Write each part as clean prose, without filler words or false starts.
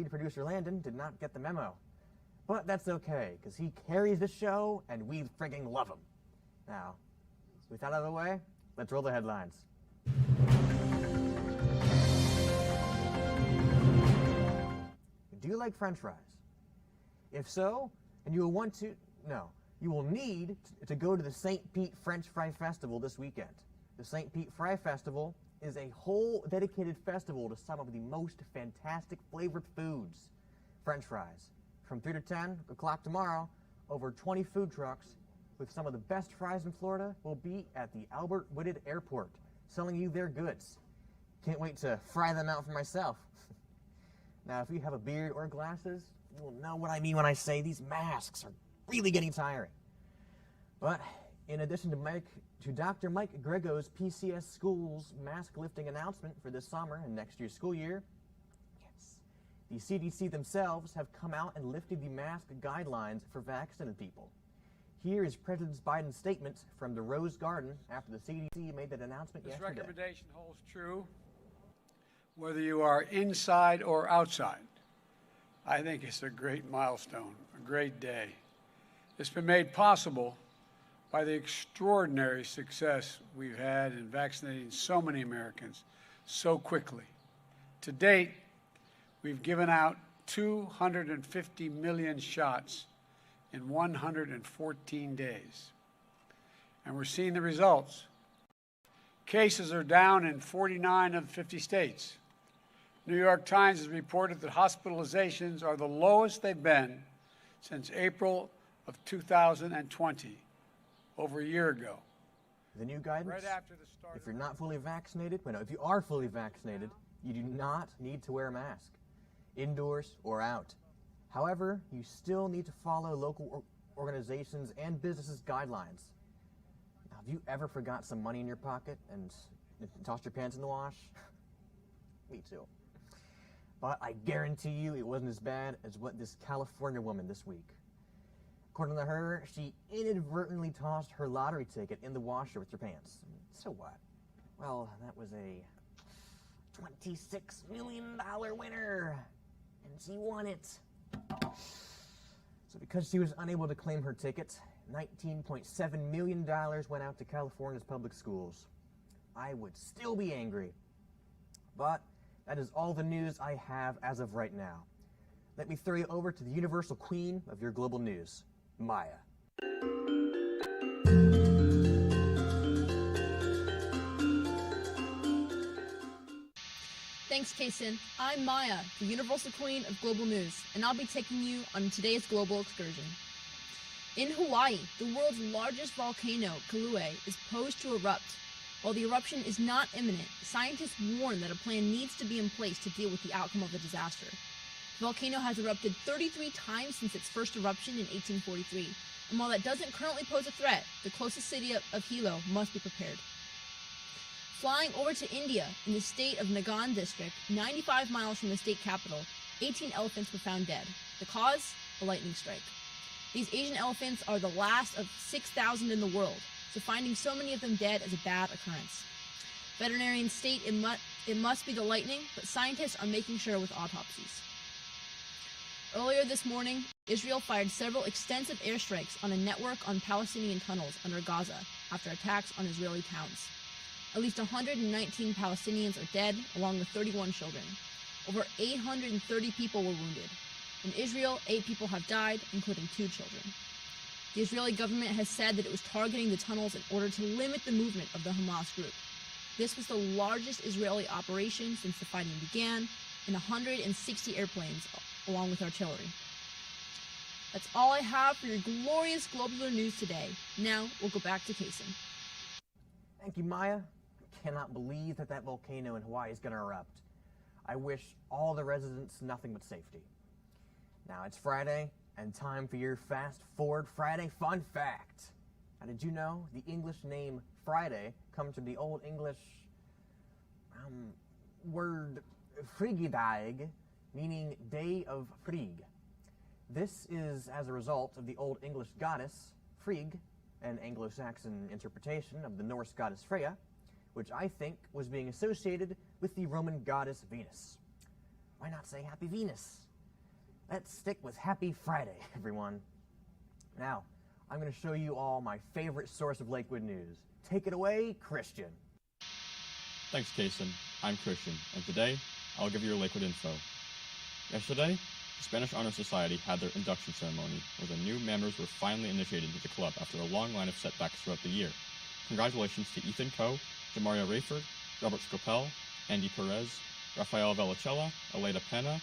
afraid producer Landon did not get the memo. But that's okay, because he carries the show, and we friggin' love him. Now, with that out of the way, let's roll the headlines. Do you like French fries? If so, and you will need to go to the St. Pete French Fry Festival this weekend. The St. Pete Fry Festival is a whole dedicated festival to some of the most fantastic flavored foods. French fries. From 3 to 10 o'clock tomorrow, over 20 food trucks with some of the best fries in Florida will be at the Albert Whitted Airport, selling you their goods. Can't wait to fry them out for myself. Now, if you have a beard or glasses, you will know what I mean when I say these masks are really getting tiring. But in addition to Dr. Mike Grego's PCS Schools mask lifting announcement for this summer and next year's school year, the CDC themselves have come out and lifted the mask guidelines for vaccinated people. Here is President Biden's statement from the Rose Garden after the CDC made that announcement yesterday. This recommendation holds true whether you are inside or outside. I think it's a great milestone, a great day. It's been made possible by the extraordinary success we've had in vaccinating so many Americans so quickly. To date, we've given out 250 million shots in 114 days. And we're seeing the results. Cases are down in 49 of 50 states. New York Times has reported that hospitalizations are the lowest they've been since April of 2020, over a year ago. The new guidance, right after the start if you're not fully vaccinated, if you are fully vaccinated, you do not need to wear a mask, indoors or out. However, you still need to follow local organizations and businesses' guidelines. Now, have you ever forgot some money in your pocket and tossed your pants in the wash? Me too. But I guarantee you it wasn't as bad as what this California woman this week. According to her, she inadvertently tossed her lottery ticket in the washer with her pants. So what? Well, that was a $26 million winner, and she won it. So because she was unable to claim her ticket, $19.7 million went out to California's public schools. I would still be angry. But that is all the news I have as of right now. Let me throw you over to the universal queen of your global news, Maya. Thanks, Kason. I'm Maya, the universal queen of global news, and I'll be taking you on today's global excursion. In Hawaii, the world's largest volcano, Kilauea, is poised to erupt. While the eruption is not imminent, scientists warn that a plan needs to be in place to deal with the outcome of the disaster. The volcano has erupted 33 times since its first eruption in 1843, and while that doesn't currently pose a threat, the closest city of Hilo must be prepared. Flying over to India, in the state of Nagaon district, 95 miles from the state capital, 18 elephants were found dead. The cause? A lightning strike. These Asian elephants are the last of 6,000 in the world, so finding so many of them dead is a bad occurrence. Veterinarians state it must be the lightning, but scientists are making sure with autopsies. Earlier this morning, Israel fired several extensive airstrikes on a network on Palestinian tunnels under Gaza after attacks on Israeli towns. At least 119 Palestinians are dead, along with 31 children. Over 830 people were wounded. In Israel, 8 people have died, including 2 children. The Israeli government has said that it was targeting the tunnels in order to limit the movement of the Hamas group. This was the largest Israeli operation since the fighting began, and 160 airplanes, along with artillery. That's all I have for your glorious global news today. Now, we'll go back to Kason. Thank you, Maya. I cannot believe that volcano in Hawaii is going to erupt. I wish all the residents nothing but safety. Now, it's Friday, and time for your Fast Forward Friday fun fact. Now, did you know the English name Friday comes from the Old English word frigidag, meaning day of Frigg. This is as a result of the Old English goddess Frigg, an Anglo-Saxon interpretation of the Norse goddess Freya, which I think was being associated with the Roman goddess Venus. Why not say Happy Venus? let's stick with Happy Friday, everyone. Now, I'm going to show you all my favorite source of Lakewood news. Take it away, Christian. Thanks, Kason. I'm Christian, and today, I'll give you your Lakewood info. Yesterday, the Spanish Honor Society had their induction ceremony, where the new members were finally initiated into the club after a long line of setbacks throughout the year. Congratulations to Ethan Coe, Demario Rayford, Robert Scopel, Andy Perez, Rafael Vallicella, Aleda Pena,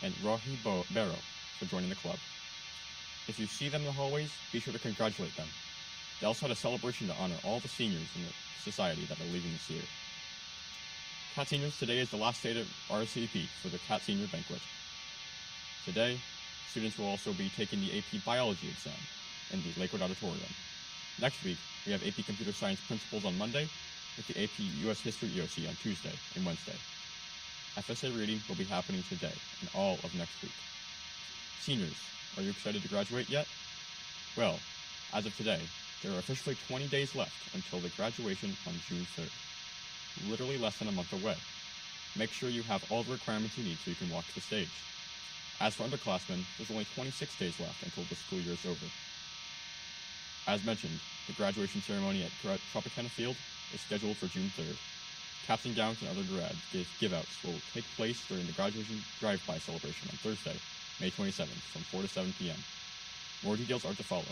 and Rohi Barro for joining the club. If you see them in the hallways, be sure to congratulate them. They also had a celebration to honor all the seniors in the society that are leaving this year. Cat Seniors, today is the last day to RSVP for the Cat Senior Banquet. Today, students will also be taking the AP Biology exam in the Lakewood Auditorium. Next week, we have AP Computer Science Principles on Monday, with the AP US History EOC on Tuesday and Wednesday. FSA reading will be happening today and all of next week. Seniors, are you excited to graduate yet? Well, as of today, there are officially 20 days left until the graduation on June 3rd. Literally less than a month away. Make sure you have all the requirements you need so you can walk to the stage. As for underclassmen, there's only 26 days left until the school year is over. As mentioned, the graduation ceremony at Tropicana Field is scheduled for June 3rd. Caps and gowns and other grad give-outs will take place during the graduation drive-by celebration on Thursday, May 27th from 4 to 7 p.m. More details are to follow.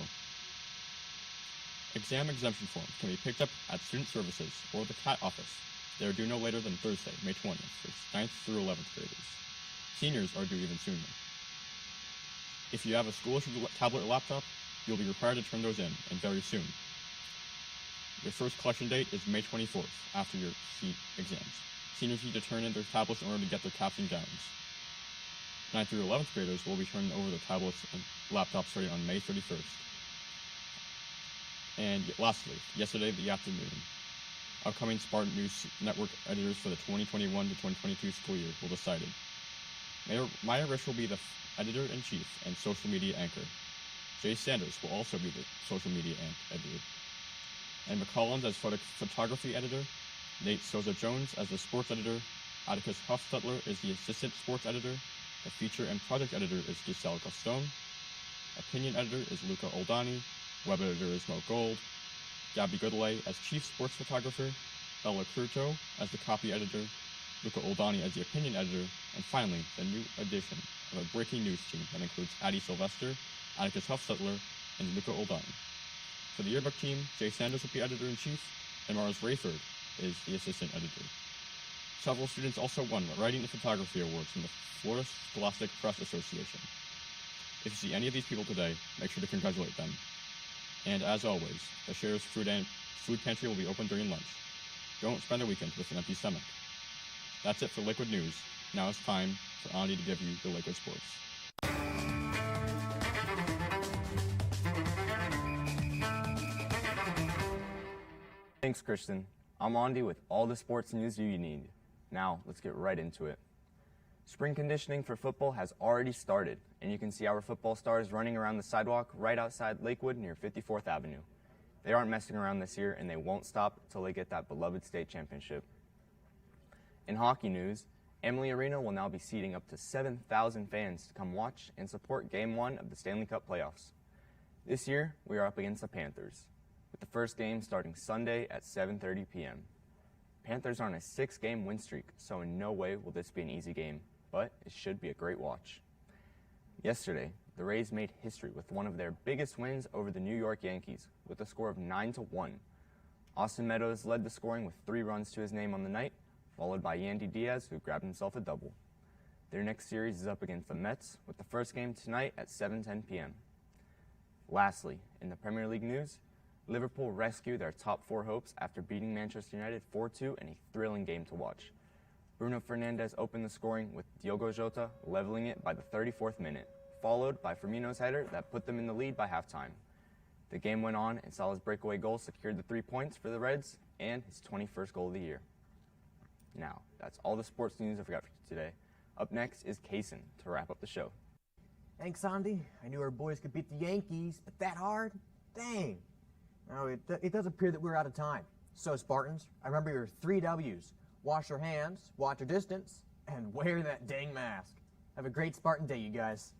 Exam exemption forms can be picked up at Student Services or the CAT office. They are due no later than Thursday, May 20th, for 9th through 11th graders. Seniors are due even sooner. If you have a school-issued tablet or laptop, you'll be required to turn those in, and very soon. Your first collection date is May 24th, after your SEAT exams. Seniors need to turn in their tablets in order to get their caps and gowns. 9th through 11th graders will be turning over their tablets and laptops starting on May 31st. And lastly, yesterday in the afternoon, upcoming Spartan News Network editors for the 2021 to 2022 school year will be decided. Maya Rich will be the editor-in-chief and social media anchor. Jay Sanders will also be the social media editor. And McCollins as photography editor, Nate Souza-Jones as the sports editor, Atticus Hofstetler is the assistant sports editor, the feature and project editor is Giselle Gaston, opinion editor is Luca Oldani, web editor is Mo Gold, Gabby Goodlay as chief sports photographer, Bella Cruto as the copy editor, Luca Oldani as the opinion editor, and finally, the new addition of a breaking news team that includes Addie Sylvester, Atticus Hofstetler, and Luca Oldani. For the yearbook team, Jay Sanders will be editor-in-chief, and Mars Rayford is the assistant editor. Several students also won Writing and Photography Awards from the Florida Scholastic Press Association. If you see any of these people today, make sure to congratulate them. And as always, the Sheriff's Food Pantry will be open during lunch. Don't spend a weekend with an empty stomach. That's it for Lakewood News. Now it's time for Andy to give you the Lakewood Sports. Thanks, Christian. I'm Andy with all the sports news you need. Now, let's get right into it. Spring conditioning for football has already started, and you can see our football stars running around the sidewalk right outside Lakewood near 54th Avenue. They aren't messing around this year, and they won't stop until they get that beloved state championship. In hockey news, Amalie Arena will now be seating up to 7,000 fans to come watch and support Game 1 of the Stanley Cup playoffs. This year, we are up against the Panthers, with the first game starting Sunday at 7:30 p.m. Panthers are on a 6-game win streak, so in no way will this be an easy game, but it should be a great watch. Yesterday, the Rays made history with one of their biggest wins over the New York Yankees, with a score of 9-1. Austin Meadows led the scoring with 3 runs to his name on the night, followed by Yandy Diaz, who grabbed himself a double. Their next series is up against the Mets, with the first game tonight at 7:10 p.m. Lastly, in the Premier League news, Liverpool rescued their top 4 hopes after beating Manchester United 4-2 in a thrilling game to watch. Bruno Fernandes opened the scoring with Diogo Jota leveling it by the 34th minute, followed by Firmino's header that put them in the lead by halftime. The game went on and Salah's breakaway goal secured the 3 points for the Reds and his 21st goal of the year. Now, that's all the sports news I've got for you today. Up next is Kason to wrap up the show. Thanks, Andy. I knew our boys could beat the Yankees, but that hard? Dang. Now, it does appear that we're out of time. So, Spartans, I remember your 3 W's. Wash your hands, watch your distance, and wear that dang mask. Have a great Spartan day, you guys.